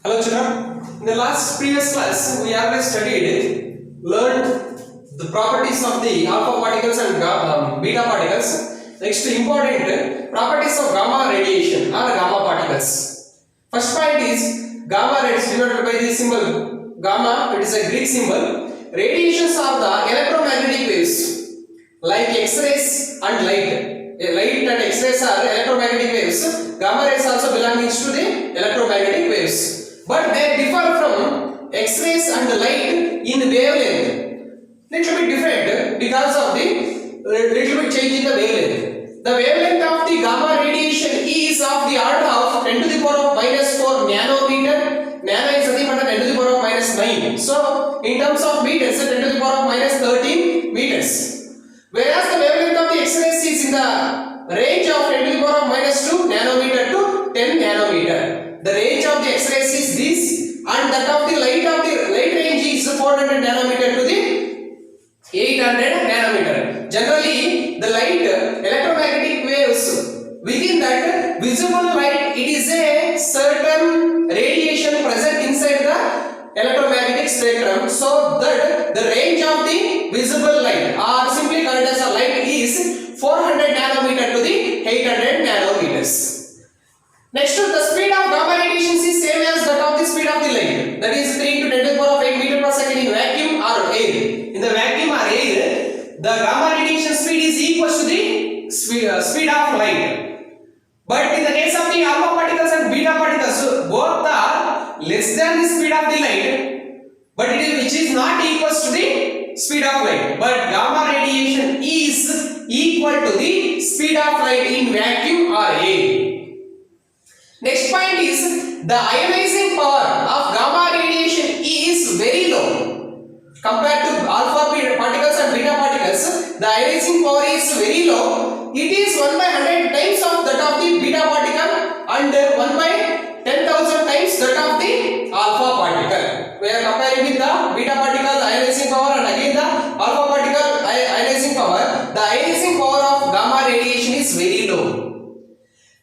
Hello children, in the last previous class we have learned the properties of the alpha particles and beta particles. Next important properties of gamma radiation or gamma particles. First point is gamma rays denoted by the symbol gamma, it is a Greek symbol. Radiations are the electromagnetic waves like X-rays and light. Light and X-rays are electromagnetic waves. Gamma rays also belongs to the electromagnetic waves. But they differ from X-rays and light in wavelength. Little bit different because of the little bit change in the wavelength. The wavelength of the gamma radiation is of the order of 10 to the power of minus 4 nanometer. Nano is nothing but 10 to the power of minus 9. So in terms of meters, 10 to the power of minus 13 meters. Whereas the wavelength of the X-rays is in the range of 10 to the power of minus 2 nanometer to 10 nanometer. The range of the X-rays is this, and that of the light range is 400 nanometer to the 800 nanometer. Generally, the light electromagnetic waves within that visible light, it is a certain radiation present inside the electromagnetic spectrum, so that the range of the visible light or simply called as a light is 400 nanometer to the 800 nanometers. Next, the speed of gamma radiation is same as that of the speed of the light. That is 3 into 10 to the power of 8 meter per second in vacuum or air. In the vacuum or air, the gamma radiation speed is equal to the speed of light. But in the case of the alpha particles and beta particles, both are less than the speed of the light, but which is not equal to the speed of light. But gamma radiation is equal to the speed of light in vacuum or air. Next point is the ionizing power of gamma radiation is very low compared to alpha particles and beta particles. The ionizing power is very low. It is 1 by 100 times of that of the beta particle and 1 by 10,000 times that of the alpha particle. We are comparing with the beta particle ionizing power and again the alpha particle ionizing power. The ionizing power of gamma radiation is very low.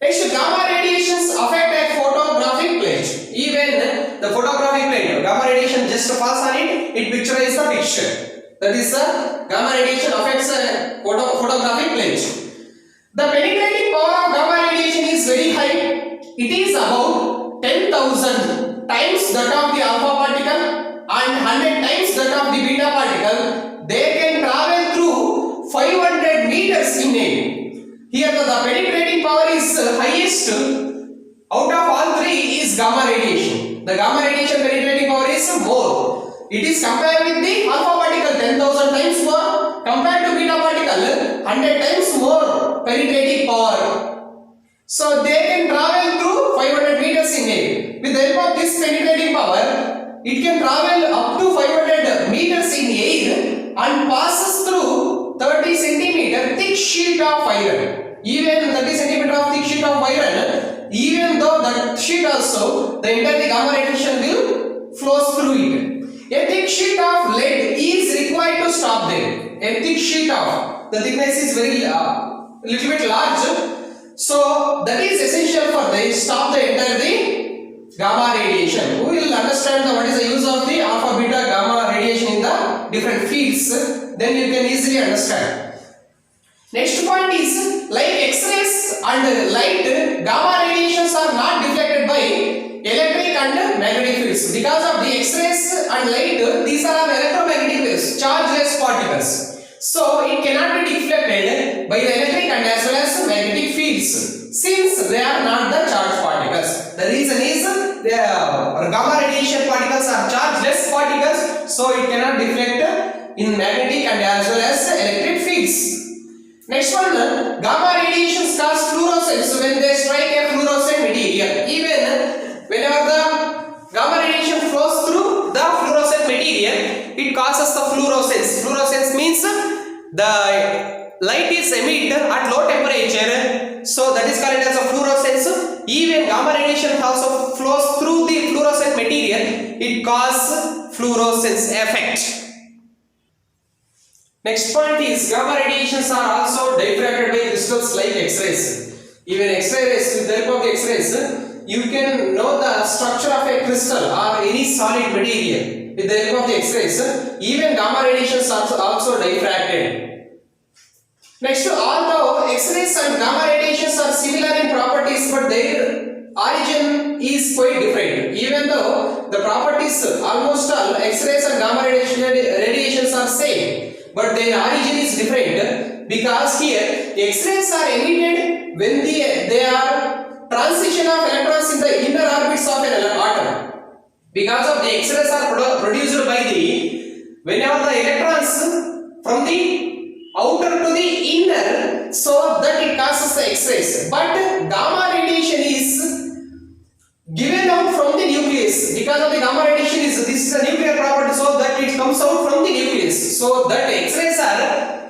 Next, gamma radiations affect a photographic plate. Even the photographic plate, gamma radiation just falls on it, it picturizes the picture. That is the gamma radiation affects a photographic plate. The penetrating power of gamma radiation is very high. It is about 10,000 times that of the alpha particle and 100 times that of the beta particle. They can travel through 500 meters in air. Here the penetrating power is highest out of all three is gamma radiation. The gamma radiation penetrating power is more. It is compared with the alpha particle 10,000 times more, compared to beta particle 100 times more penetrating power. So they can travel through 500 meters in air. With the help of this penetrating power, it can travel up to 500 meters in air and passes through 30 centimeter thick sheet of iron. Even 30 centimeter of thick sheet of iron, even though that sheet also, the entire gamma radiation will flows through it. A thick sheet of lead is required to stop there. A thick sheet of, the thickness is very little bit large, so that is essential for the stop the entire gamma radiation. We will understand what is the use of the alpha, beta, gamma radiation in the different fields. Then you can easily understand. Next point is like X-rays and light, gamma radiations are not deflected by electric and magnetic fields. Because of the X-rays and light, these are electromagnetic waves, chargeless particles. So it cannot be deflected by the electric and as well as magnetic fields, since they are not the charged particles. The reason is the gamma radiation particles are chargeless particles, so it cannot deflect in magnetic and as well as electric fields. Next one, gamma radiations cause fluorescence when they strike a fluorescent material. Even whenever the gamma radiation flows through the fluorescent material, it causes the fluorescence. Fluorescence means the light is emitted at low temperature, so that is called as a fluorescence. Even gamma radiation also flows through the fluorescent material, it causes fluorescence effect. Next point is gamma radiations are also diffracted by crystals like X-rays. Even X-ray rays, with the help of X-rays, you can know the structure of a crystal. crystal or any solid material with the help of the X-rays, even gamma radiations are also diffracted. Next, although X-rays and gamma radiations are similar in properties, but their origin is quite different. Even though the properties almost all X-rays and gamma radiations are same, but their origin is different, because here X-rays are emitted when they are transition of electrons in the inner orbits of an atom. Because of the X-rays are produced by the whenever the electrons from the outer to the inner, so that it causes the X-rays. But gamma radiation is given out from the nucleus. Because of the gamma radiation is this is a nuclear property, so that it comes out from the nucleus. So that X-rays are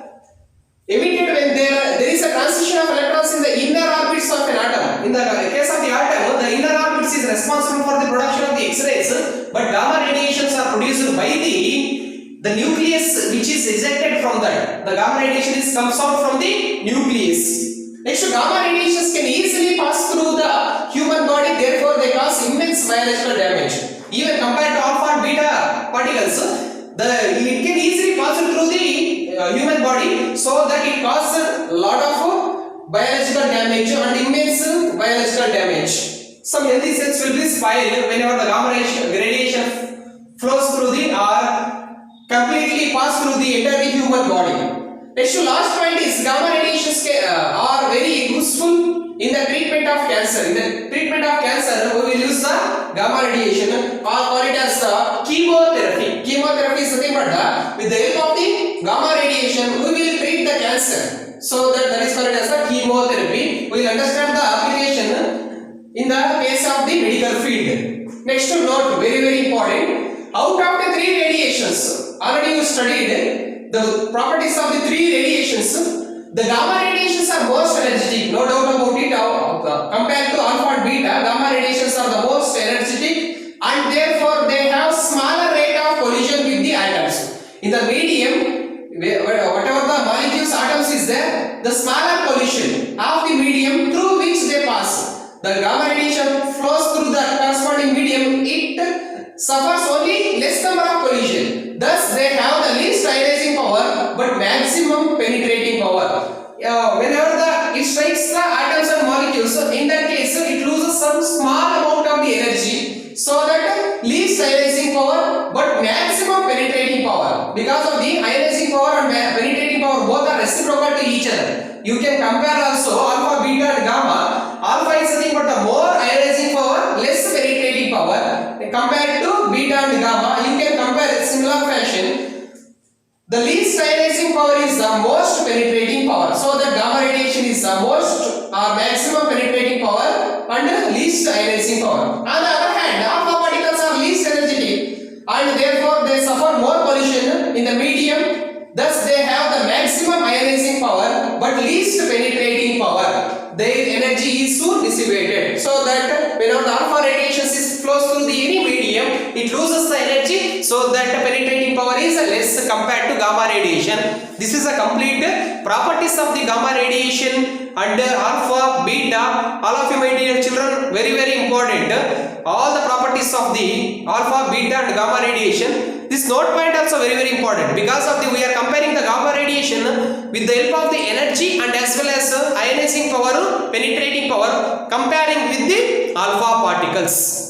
emitted when there is a transition of electrons in the inner orbits of an atom. In the case of the atom, the inner orbits is responsible for the production of the X-rays, but gamma radiations are produced by the nucleus, which is ejected from that. The gamma radiation comes out from the nucleus. Next, gamma radiations can easily pass through the human body, therefore they cause immense biological damage. Even compared to alpha and beta particles, it can easily pass through the human body, so that it causes a lot of biological damage and immense biological damage. Some healthy cells will be spoiled whenever the gamma radiation flows through the or completely pass through the entire human body. Next to last point is gamma radiations are very useful in the treatment of cancer. In the treatment of cancer, we will use the gamma radiation or call it as chemotherapy. Chemotherapy is nothing but with the help of the gamma radiation, we will treat the cancer. So that is called as the chemotherapy. We will understand the application in the case of the medical field. Next to note, very important. Out of the three radiations, already you studied the properties of the three radiations. The gamma radiations are most energetic, no doubt about it. Compared to alpha and beta, gamma radiations are the most energetic, and therefore they have smaller rate of collision with the atoms. In the medium, whatever the molecules atoms is there, the smaller collision of the medium through which they pass. The gamma radiation flows through the corresponding medium, it suffers only less number of collision. Thus, they have the least ionizing power but maximum penetrating power. Whenever it strikes the atoms and molecules, so in that case, it loses some small amount of the energy, so that least ionizing power but maximum penetrating power. Because of the ionizing power and penetrating power, both are reciprocal to each other. You can compare also alpha, beta and gamma. Alpha is nothing but the more ionizing power, less penetrating power. Compared to beta and gamma, you can compare in similar fashion. The least ionizing power is the most penetrating power. So the gamma radiation is the most or maximum penetrating power and least ionizing power. On the other hand, alpha particles are least energetic and therefore they suffer more collision in the medium. Thus they have the maximum ionizing power but least penetrating power. Their energy is soon dissipated. So that whenever the alpha radiation flows through the any medium, it loses the energy, so that penetrating power is less compared to gamma radiation. This is a complete properties of the gamma radiation and alpha, beta. All of you, my dear children, very important. All the properties of the alpha, beta and gamma radiation. This note point also very important, because of the we are comparing the gamma radiation with the help of the energy and as well as ionizing power, penetrating power, comparing with the alpha particles.